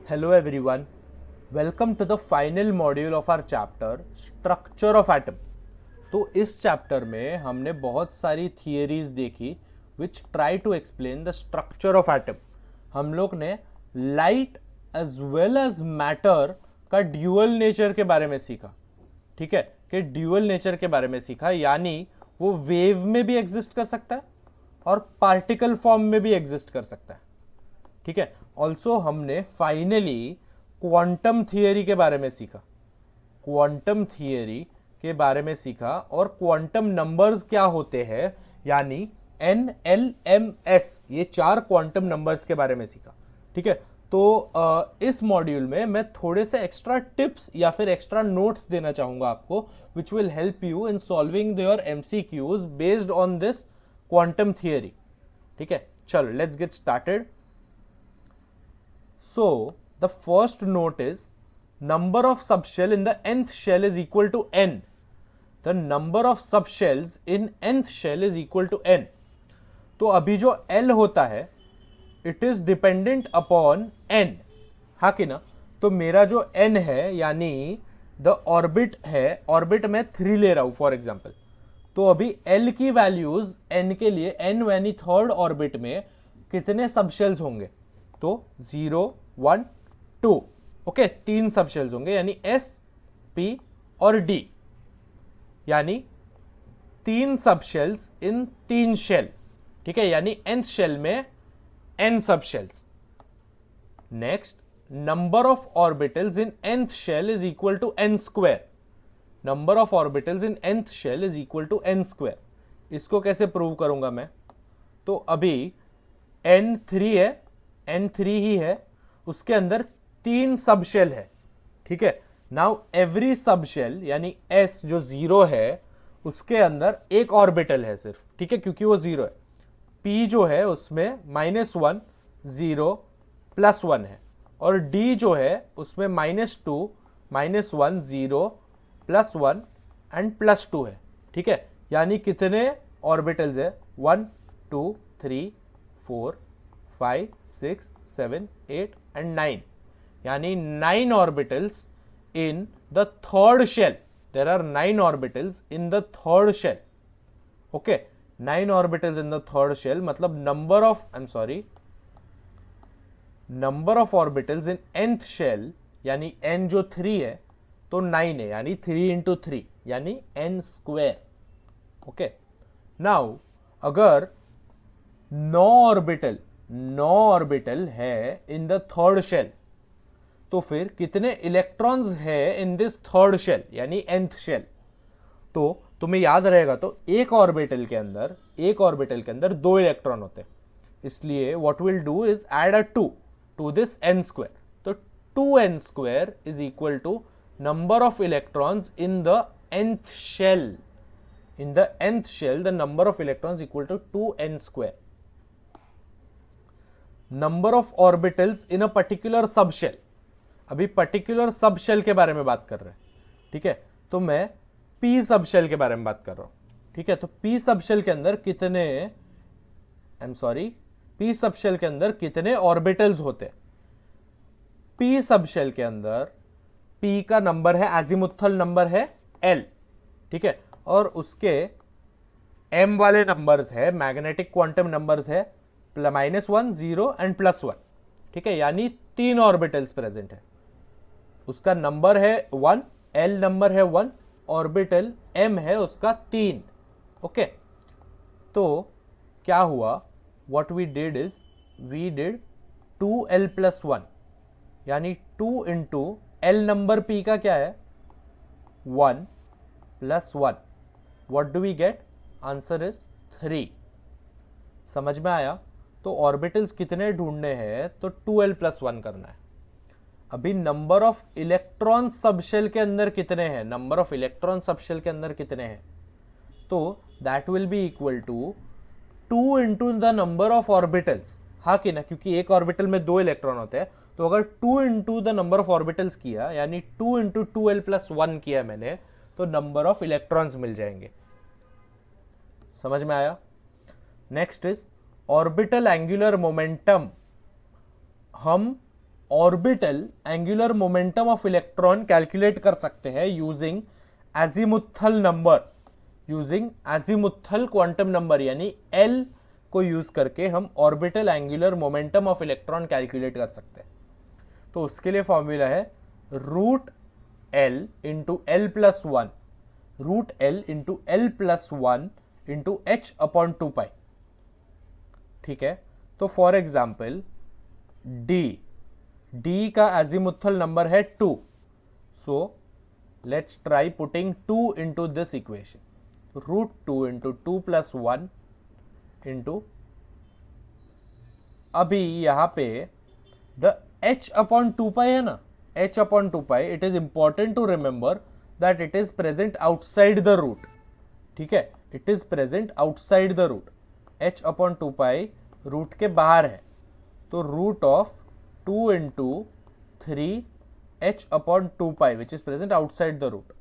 Hello everyone, welcome to the final module of our chapter Structure of Atom। तो इस chapter में हमने बहुत सारी थियरीज देखी which try to explain the structure of atom. हम लोग ने light as well as matter का ड्यूअल नेचर के बारे में सीखा। ठीक है, कि ड्यूअल नेचर के बारे में सीखा, यानी वो वेव में भी एग्जिस्ट कर सकता है और पार्टिकल फॉर्म में भी एग्जिस्ट कर सकता है। ठीक है, ऑल्सो हमने फाइनली क्वांटम थियरी के बारे में सीखा। क्वांटम थियरी के बारे में सीखा और क्वांटम नंबर्स क्या होते हैं, यानी एन एल एम एस, ये 4 क्वांटम नंबर्स के बारे में सीखा। ठीक है, तो इस मॉड्यूल में मैं थोड़े से एक्स्ट्रा टिप्स या फिर एक्स्ट्रा नोट्स देना चाहूंगा आपको, which will help you in solving your MCQs based on this quantum theory. ठीक है, चलो let's get started. So the first note is number of subshell in the nth shell is equal to n. The number of subshells in nth shell is equal to n. तो अभी जो L होता है it is dependent upon n, हाँ कि ना। तो मेरा जो n है यानी the orbit है, orbit में 3 ले रहा हूं फॉर एग्जाम्पल। तो अभी L की वैल्यूज n के लिए, n यानी थर्ड ऑर्बिट में कितने सबशेल्स होंगे, तो 0 1 2, ओके, 3 सबशेल्स होंगे, यानी S P और D, यानी 3 सबशेल्स इन 3 शेल। ठीक है, यानी nth शेल में n subshells. Next, number of orbitals in nth shell is equal to n square. Number of orbitals in nth shell is equal to n square. इसको कैसे prove करूंगा मैं, तो अभी n3 है, n3 ही है, उसके अंदर 3 सबशेल है। ठीक है, नाउ एवरी सबशेल यानी S जो 0 है उसके अंदर एक ऑर्बिटल है सिर्फ। ठीक है, क्योंकि वो 0 है। P जो है उसमें -1 0 +1 है, और D जो है उसमें -2 -1 0 +1 एंड +2 है। ठीक है, यानी कितने ऑर्बिटल्स है, 1 2 3 4 5 6 7 8 and 9, यानी 9 orbitals in the third shell. There are 9 orbitals in the third shell. Okay, 9 orbitals in the third shell, मतलब number of orbitals in nth shell, यानी n जो 3 है तो 9 है, यानी 3 into 3 यानी n स्क्वायर। ओके, नाउ अगर 9 ऑर्बिटल है इन द थर्ड शेल, तो फिर कितने इलेक्ट्रॉन्स है इन दिस थर्ड शेल यानी nth शेल। तो तुम्हें याद रहेगा, तो एक ऑर्बिटल के अंदर 2 इलेक्ट्रॉन होते हैं, इसलिए what will do is add a 2 to this n square. तो 2n square is equal to number of electrons in the nth shell. In the nth shell the number of electrons equal to 2n square. Number of orbitals in a particular subshell, अभी particular subshell के बारे में बात कर रहे हैं। ठीक है, तो मैं पी सबशेल के बारे में बात कर रहा हूं। ठीक है, तो पी सबशेल के अंदर कितने ऑर्बिटल्स होते हैं। पी सबशेल के अंदर पी का नंबर है, एजिमुथल नंबर है L। ठीक है, और उसके m वाले नंबर्स है, मैग्नेटिक क्वांटम नंबर्स है, -1 0 एंड +1। ठीक है, यानी 3 ऑर्बिटल्स प्रेजेंट है। उसका नंबर है 1, L नंबर है 1, ऑर्बिटल m है उसका 3। ओके, तो क्या हुआ, what we did is we did 2L + 1, यानी 2 इंटू L नंबर p का क्या है 1 + 1, what do we get, answer is 3। समझ में आया। तो ऑर्बिटल्स कितने ढूंढने हैं, तो 2L + 1 करना है। अभी नंबर ऑफ इलेक्ट्रॉन सबशेल के अंदर कितने हैं, तो that will be equal to 2 into the number of orbitals, हाँ कि ना, क्योंकि एक ऑर्बिटल में 2 इलेक्ट्रॉन होते हैं। तो अगर 2 into the number of orbitals किया, यानी 2 इंटू 2L + 1 किया मैंने, तो नंबर ऑफ इलेक्ट्रॉन्स मिल जाएंगे। समझ में आया। Next is orbital angular momentum. हम orbital angular momentum of electron calculate कर सकते हैं using azimuthal number, using azimuthal quantum number, यानी एल को यूज करके हम orbital angular momentum of electron calculate कर सकते हैं। तो उसके लिए फॉर्मूला है root L into L plus one, root L into L plus one into H upon two pi. ठीक है, तो फॉर एग्जाम्पल डी का एजीमुथल नंबर है 2, so let's try putting 2 into this equation, root 2 into 2 plus 1 into, अभी यहां पे the h upon 2 पाई है ना, h upon 2 pi, it is important to remember that it is present outside the root. ठीक है, it is present outside the root, h upon 2 pi root के बाहर है, तो root of 2 into 3 h upon 2 pi which is present outside the root,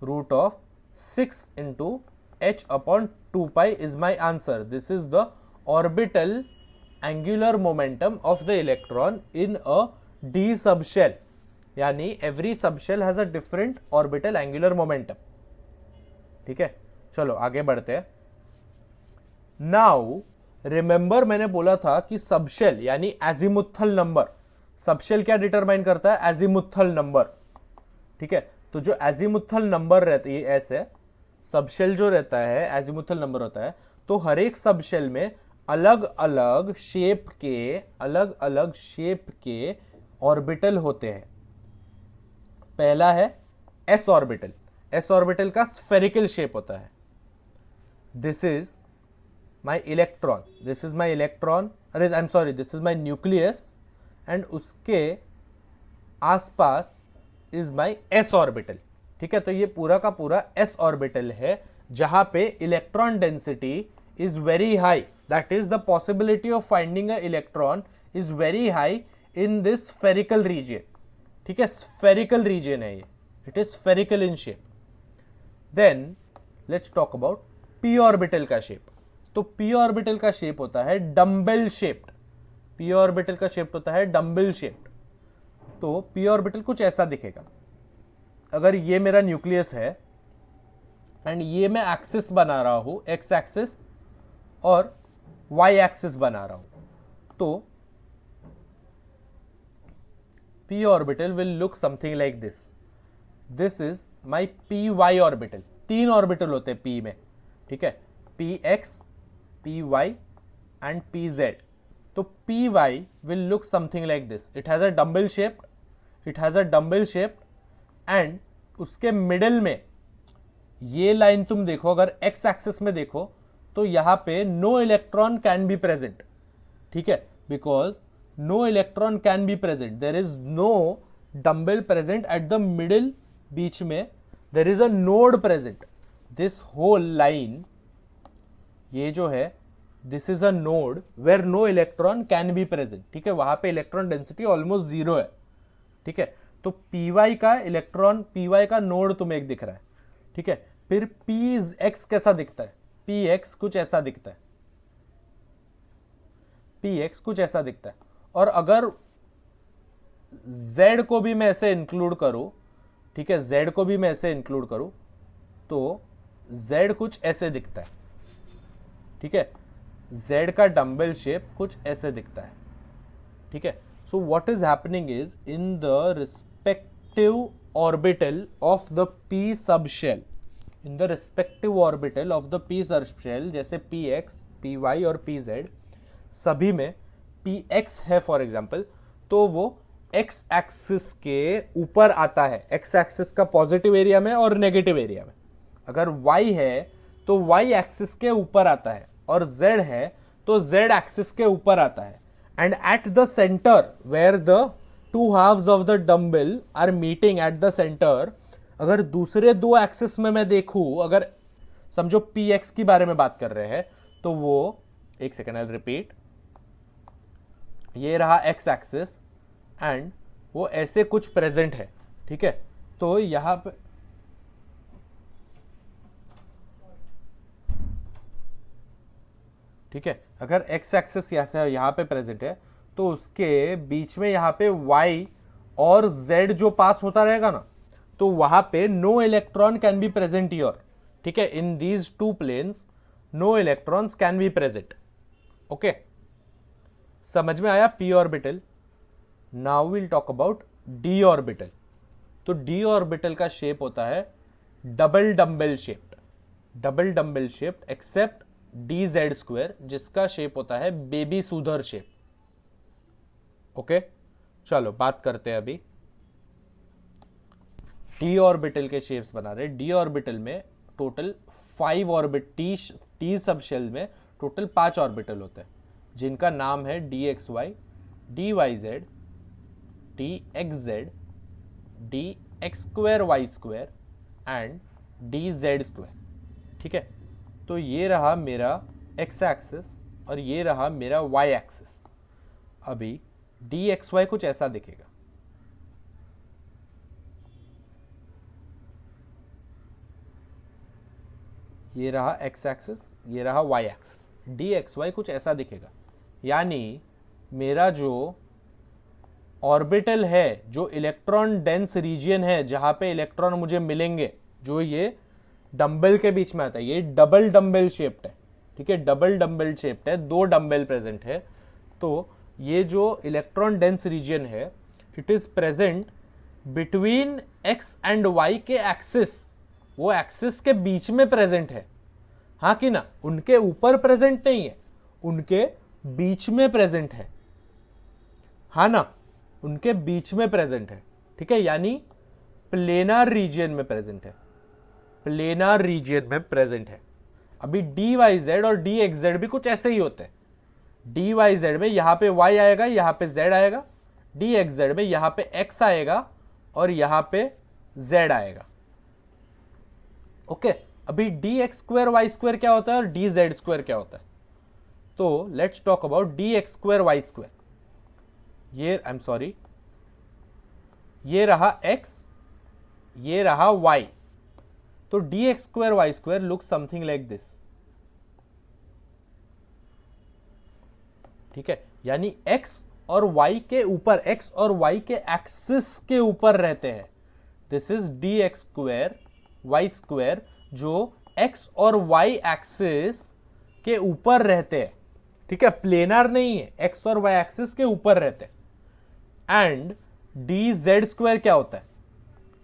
root of 6 into h upon 2 pi is my answer. This is the orbital angular momentum of the electron in a d subshell. यानी every subshell has a different orbital angular momentum. ठीक है, चलो आगे बढ़ते हैं। Now remember मैंने बोला था कि सबशेल यानी एजीमुथल नंबर, सबशेल क्या डिटरमाइन करता है? Azimuthal number. ठीक है, तो जो एजीमुथल नंबर रहती है ऐसे, सबशेल जो रहता है एजीमुथल नंबर होता है, तो हर एक सबशेल में अलग अलग शेप के ऑर्बिटल होते हैं। पहला है एस ऑर्बिटल, एस ऑर्बिटल का स्फेरिकल शेप होता है। This is my electron, this is my electron, अरे I am sorry, this is my nucleus, and उसके आसपास इज माई एस ऑर्बिटल। ठीक है, तो ये पूरा का पूरा एस ऑर्बिटल है जहां पे electron density is very high, that is the possibility of finding a electron is very high in this spherical region. ठीक है, स्फेरिकल रीजन है ये, it is spherical in shape. Then let's talk about p orbital का shape. तो P orbital का shape होता है dumbbell shaped, p orbital का शेप होता है डम्बेल शेप्ड। तो पी ऑर्बिटल कुछ ऐसा दिखेगा। अगर ये मेरा न्यूक्लियस है एंड ये मैं एक्सिस बना रहा हूं, एक्स एक्सिस और वाई एक्सिस बना रहा हूं, तो P orbital will look something like this. This is my P Y orbital. 3 orbital होते हैं पी में। ठीक है, P X, P Y and P Z. तो P Y will look something like this. It has a dumbbell shape, it has a dumbbell shape, and उसके middle में ये line तुम देखो, अगर एक्स एक्सिस में देखो तो यहां पे no electron can be present. ठीक है, because no electron can be present, there is no dumbbell present at the middle, बीच में there is a node present. This whole line, ये जो है, this is a node where no electron can be present. ठीक है, वहां पे electron density almost 0 है। ठीक है, तो py का इलेक्ट्रॉन, py का नोड तुम्हें एक दिख रहा है। ठीक है, फिर px कैसा दिखता है? px कुछ ऐसा दिखता है, px कुछ ऐसा दिखता है। और अगर z को भी मैं ऐसे इंक्लूड करूं, ठीक है, z को भी मैं ऐसे इंक्लूड करूं, तो z कुछ ऐसे दिखता है। ठीक है, z का डम्बल शेप कुछ ऐसे दिखता है। ठीक है, so what is happening is in the respective orbital of the p subshell, in the respective orbital of the p subshell, जैसे px, py और pz, सभी में px है फॉर एग्जाम्पल, तो वो x एक्सिस के ऊपर आता है, x एक्सिस का पॉजिटिव एरिया में और नेगेटिव एरिया में। अगर y है तो y एक्सिस के ऊपर आता है, और z है तो z एक्सिस के ऊपर आता है। And at the center where the two halves of the dumbbell are meeting at the center, अगर दूसरे दो एक्सिस में मैं देखूं, अगर समझो px की बारे में बात कर रहे हैं, तो वो, एक सेकेंड आई रिपीट, ये रहा x एक्सिस एंड वो ऐसे कुछ प्रेजेंट है। ठीक है, तो यहां पे ठीक है, अगर x एक्सिस यहां पे प्रेजेंट है तो उसके बीच में यहां पे y और z जो पास होता रहेगा ना, तो वहां पे no electron can be present here. ठीक है, in these two planes no electrons can be present. Okay, समझ में आया p orbital. Now will talk about d orbital. तो d ऑर्बिटल का शेप होता है double dumbbell shaped, double dumbbell shaped except dz square, जिसका शेप होता है बेबी सूधर शेप। ओके, चलो बात करते हैं अभी d ऑर्बिटल के शेप्स बना रहे। d ऑर्बिटल में total 5 orbit, t subshell में टोटल 5 ऑर्बिटल होते हैं, जिनका नाम है dxy, dyz, dxz, dx square y square and dz square. ठीक है, तो ये रहा मेरा x एक्सिस और ये रहा मेरा y एक्सिस। अभी dxy कुछ ऐसा दिखेगा। ये रहा x एक्सिस, ये रहा y एक्सिस। dxy कुछ ऐसा दिखेगा, यानी मेरा जो ऑर्बिटल है, जो इलेक्ट्रॉन डेंस रीजियन है जहां पे इलेक्ट्रॉन मुझे मिलेंगे, जो ये डंबल के बीच में आता है, ये डबल डंबल शेप्ड है। ठीक है, डबल डंबल शेप्ड है, 2 डंबल प्रेजेंट है। तो ये जो इलेक्ट्रॉन डेंस रीजियन है, it is present between x and y के एक्सिस, वो एक्सिस के बीच में प्रेजेंट है। हाँ कि ना, उनके ऊपर प्रेजेंट नहीं है, उनके बीच में प्रेजेंट है। हाँ ना, उनके बीच में प्रेजेंट है। ठीक है, यानी प्लेनार रीजियन में प्रेजेंट है, प्लेनार रीजियन में प्रेजेंट है। अभी dyz और dxz भी कुछ ऐसे ही होते हैं। dyz में यहां पे y आएगा, यहां पे z आएगा, dxz में यहां पे x आएगा और यहां पे z आएगा। ओके, अभी dx स्क्वायर y स्क्वायर क्या होता है और dz स्क्वायर क्या होता है? तो let's talk about dx square y square. ये आई एम सॉरी, ये रहा x, ये रहा y। तो dx square y square look something like this. ठीक है, यानी x और y के ऊपर, x और y के एक्सिस के ऊपर रहते हैं। This is dx square y square, जो x और y एक्सिस के ऊपर रहते हैं। ठीक है, प्लेनर नहीं है, x और y एक्सिस के ऊपर रहते हैं। एंड dz स्क्वायर क्या होता है?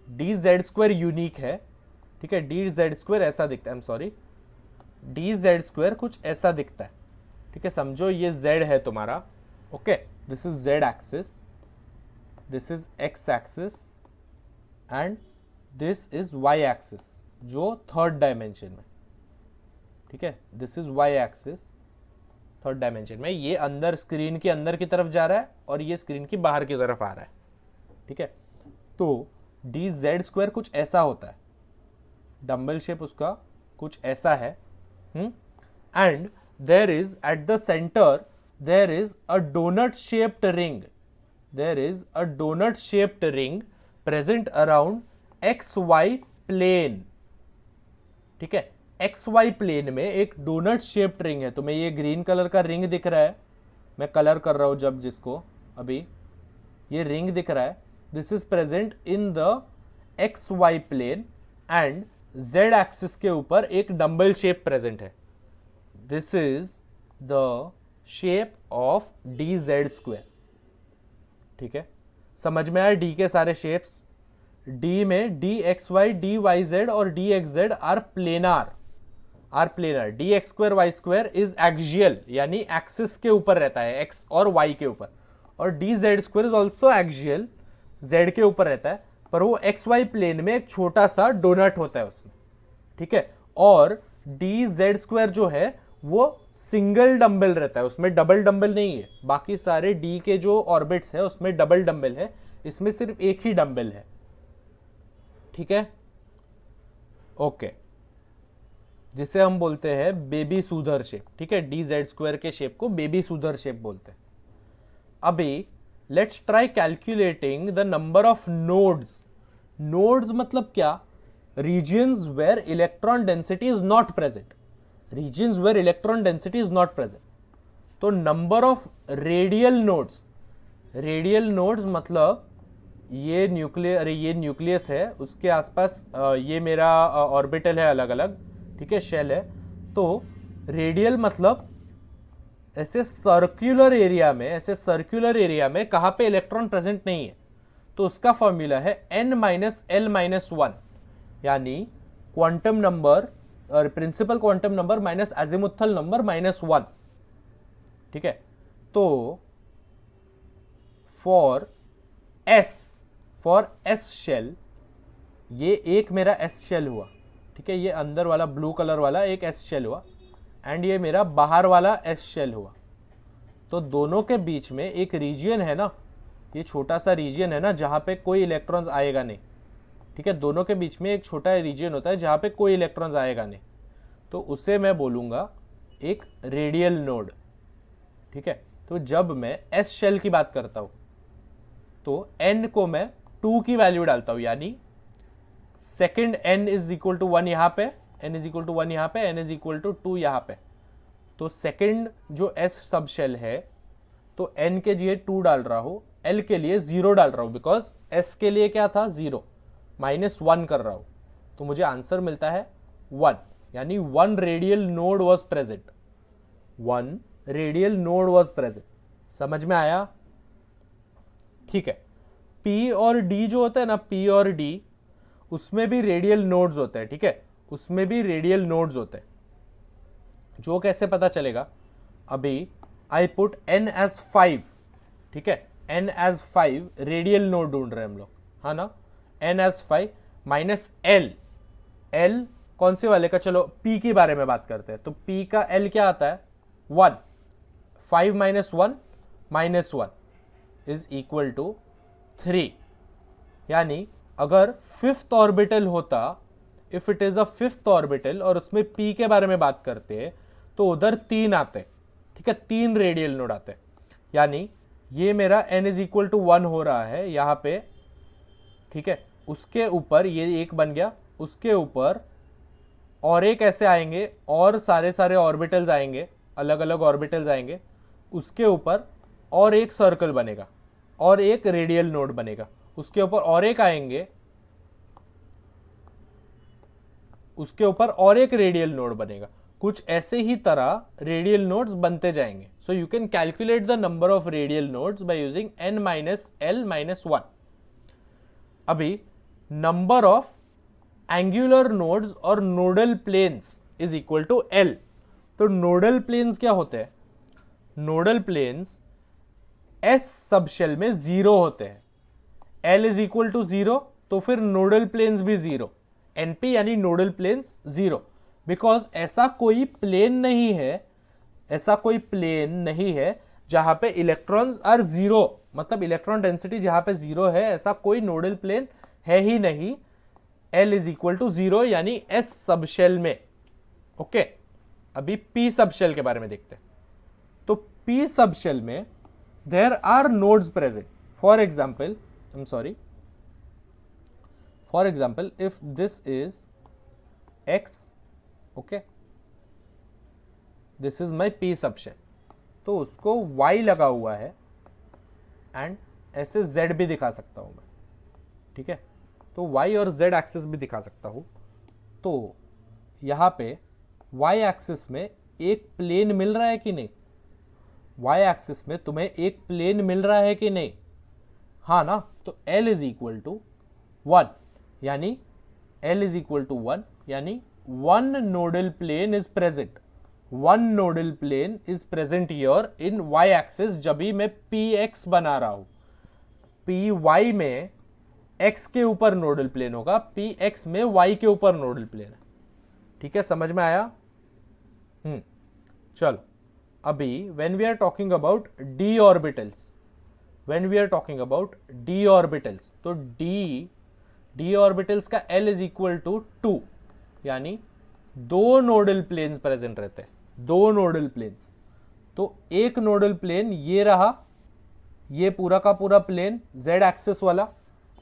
dz स्क्वायर यूनिक है। ठीक है, dz स्क्वायर ऐसा दिखता है, आई एम सॉरी, dz स्क्वायर कुछ ऐसा दिखता है। ठीक है, समझो ये z है तुम्हारा। Okay, this is z axis, this is x axis and this is y axis, जो थर्ड डायमेंशन में। ठीक है, this is y axis third dimension में। ये अंदर, स्क्रीन के अंदर की तरफ जा रहा है और ये स्क्रीन की बाहर की तरफ आ रहा है। ठीक है, तो dz स्क्वायर कुछ ऐसा होता है, डंबल शेप उसका कुछ ऐसा है। And there is at the centre, there is a doughnut shaped ring, there is a doughnut shaped ring present around xy plane. ठीक है, xy प्लेन में एक डोनट शेप्ड रिंग है। तुम्हें ये ग्रीन कलर का रिंग दिख रहा है, मैं कलर कर रहा हूं जब, जिसको अभी ये रिंग दिख रहा है, this is present in the xy plane and z axis के ऊपर एक डंबल शेप प्रेजेंट है। This is the shape of dz square. ठीक है, समझ में आया d के सारे शेप्स? d में dxy, dyz और dxz are planar, are planar. dx square y square is axial, यानी एक्सिस के ऊपर रहता है, x और y के ऊपर। और dz square is also axial, z के ऊपर रहता है, पर वो xy प्लेन में एक छोटा सा डोनट होता है उसमें। ठीक है, और dz स्क्वायर जो है वो सिंगल डंबल रहता है, उसमें डबल डंबल नहीं है। बाकी सारे d के जो ऑर्बिट्स है उसमें डबल डंबल है, इसमें सिर्फ एक ही डंबल है। ठीक है, ओके, जिसे हम बोलते हैं बेबी सूधर शेप। ठीक है, dz स्क्वायर के शेप को बेबी सूधर शेप बोलते हैं। अभी let's try calculating the number of nodes. Nodes मतलब क्या? Regions where electron density is not present, regions where electron density is not present. तो नंबर ऑफ रेडियल नोड्स मतलब ये न्यूक्लियस, अरे ये न्यूक्लियस है, उसके आसपास ये मेरा ऑर्बिटल है अलग अलग, ठीक है, शेल है। तो रेडियल मतलब ऐसे सर्कुलर एरिया में कहां पे इलेक्ट्रॉन प्रेजेंट नहीं है, तो उसका फॉर्मूला है n-l-1, यानी क्वांटम नंबर और principal quantum number minus azimuthal number -1, ठीक है। तो फॉर एस शेल, ये एक मेरा एस शेल हुआ, ठीक है, ये अंदर वाला ब्लू कलर वाला एक एस शेल हुआ, एंड ये मेरा बाहर वाला एस शेल हुआ। तो दोनों के बीच में एक रीजियन है ना, ये छोटा सा रीजियन है ना जहां पे कोई इलेक्ट्रॉन्स आएगा नहीं, ठीक है, दोनों के बीच में एक छोटा रीजियन होता है जहां पे कोई इलेक्ट्रॉन्स आएगा नहीं, तो उसे मैं बोलूंगा एक रेडियल नोड, ठीक है। तो जब मैं एस शेल की बात करता हूं तो n को मैं 2 की वैल्यू डालता हूं, यानी second n is equal to 1 यहां पे, n इज इक्वल टू 1 यहां पे, n इज इक्वल टू 2 यहां पे। तो सेकेंड जो s सब शेल है, तो n के लिए 2 डाल रहा हूं, l के लिए 0 डाल रहा हूं, बिकॉज s के लिए क्या था 0, -1 कर रहा हूं, तो मुझे आंसर मिलता है 1, यानी 1 radial node was present, 1 radial node was present. समझ में आया? ठीक है। P और D जो होता है ना, P और D, उसमें भी रेडियल नोड्स होते हैं, ठीक है, उसमें भी रेडियल नोड्स होते हैं। जो कैसे पता चलेगा, अभी आई पुट n as 5, ठीक है, n as 5 रेडियल नोड ढूंढ रहे हैं हम लोग, हाँ ना, n as 5 माइनस l कौन से वाले का, चलो P के बारे में बात करते हैं। तो P का l क्या आता है 1, 5 माइनस 1 -1 इज इक्वल टू 3, यानी अगर फिफ्थ ऑर्बिटल होता, if it is a fifth orbital और उसमें P के बारे में बात करते हैं, तो उधर 3 आते, ठीक है, 3 रेडियल नोड आते, यानी ये मेरा n इज इक्वल टू 1 हो रहा है यहां पे, ठीक है, उसके ऊपर ये एक बन गया, उसके ऊपर और एक ऐसे आएंगे और सारे ऑर्बिटल्स आएंगे, अलग अलग ऑर्बिटल्स आएंगे, उसके ऊपर और एक सर्कल बनेगा और एक रेडियल नोड बनेगा, उसके ऊपर और एक आएंगे, उसके ऊपर और एक रेडियल नोड बनेगा, कुछ ऐसे ही तरह रेडियल नोड्स बनते जाएंगे। So you can calculate the number of radial nodes by using n-l-1। अभी नंबर ऑफ एंगुलर नोड्स और nodal planes is equal to l। तो नोडल प्लेन्स क्या होते हैं? Nodal planes S subshell में 0 होते हैं, L इज इक्वल टू 0, तो फिर नोडल प्लेन्स भी 0, NP यानी नोडल प्लेन्स 0, बिकॉज ऐसा कोई प्लेन नहीं है जहां पे इलेक्ट्रॉन्स आर 0, मतलब इलेक्ट्रॉन डेंसिटी जहां पे 0 है, ऐसा कोई नोडल प्लेन है ही नहीं L इज इक्वल टू 0, यानी S सब शेल में। ओके, अभी P सब शेल के बारे में देखते हैं। तो P सब शेल में there are nodes present. For example, if this is X, okay, this is my P subshell, तो उसको Y लगा हुआ है एंड ऐसे Z भी दिखा सकता हूं मैं, ठीक है, तो Y और Z एक्सिस भी दिखा सकता हूं। तो यहां पे Y एक्सिस में एक प्लेन मिल रहा है कि नहीं? Y एक्सिस में तुम्हें एक प्लेन मिल रहा है कि नहीं? हाँ ना, तो L इज इक्वल टू 1, यानी L इज इक्वल टू 1, यानी 1 nodal plane is present, 1 nodal plane is present here in Y axis जब भी मैं PX बना रहा हूं। PY में X के ऊपर नोडल प्लेन होगा, PX में Y के ऊपर नोडल प्लेन है, ठीक है, समझ में आया? चलो, अभी when we are talking about d orbitals, तो d orbitals का L is equal to 2, यानी 2 नोडल प्लेन्स प्रेजेंट रहते हैं, 2 नोडल प्लेन्स। तो एक नोडल प्लेन ये रहा, ये पूरा का पूरा प्लेन z एक्सिस वाला,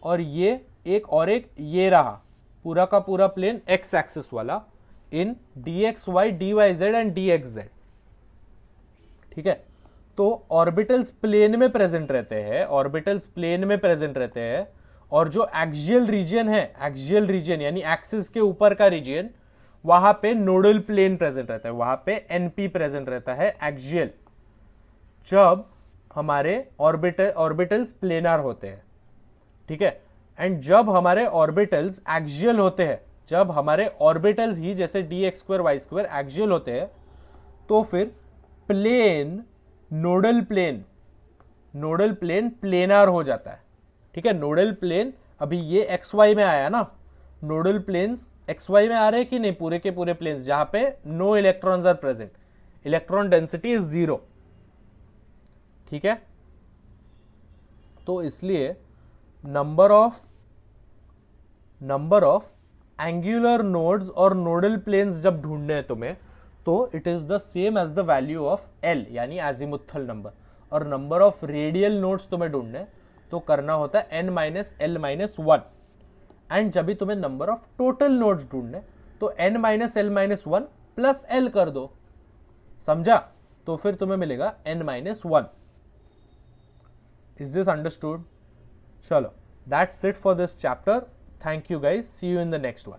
और ये ये रहा पूरा का पूरा प्लेन x एक्सिस वाला इन dxy, dyz एंड dxz, ठीक है, तो ऑर्बिटल्स प्लेन में प्रेजेंट रहते हैं, ऑर्बिटल्स प्लेन में प्रेजेंट रहते हैं, और जो एक्सियल रीजन है, एक्सियल रीजन यानी एक्सिस के ऊपर का रीजन, वहां पे नोडल प्लेन प्रेजेंट रहता है, वहां पे एनपी प्रेजेंट रहता है एक्सियल, जब हमारे ऑर्बिटल्स प्लेनर होते हैं। ठीक है, एंड जब हमारे ऑर्बिटल्स एक्सियल होते हैं, जब हमारे ऑर्बिटल्स ही जैसे dx2y2 एक्सियल होते हैं, तो फिर प्लेन नोडल प्लेन प्लेनर हो जाता है। ठीक है, नोडल प्लेन अभी ये xy में आया ना, नोडल प्लेन्स xy में आ रहे हैं कि नहीं, पूरे के पूरे प्लेन्स जहां पे no electrons are present, electron density is 0। ठीक है, तो इसलिए नंबर ऑफ एंगुलर नोड्स और नोडल प्लेन्स जब ढूंढने हैं तुम्हें, तो it is the same as the value of L यानी एजिमुथल नंबर, और नंबर ऑफ रेडियल नोड्स तुम्हें ढूंढने तो करना होता है n minus L minus 1, and जब भी तुम्हें नंबर ऑफ टोटल नोड्स ढूंढने तो n minus L minus 1 plus L कर दो, समझा? तो फिर तुम्हें मिलेगा n minus 1। Is this understood? चलो, that's it for this chapter. Thank you guys, see you in the next one.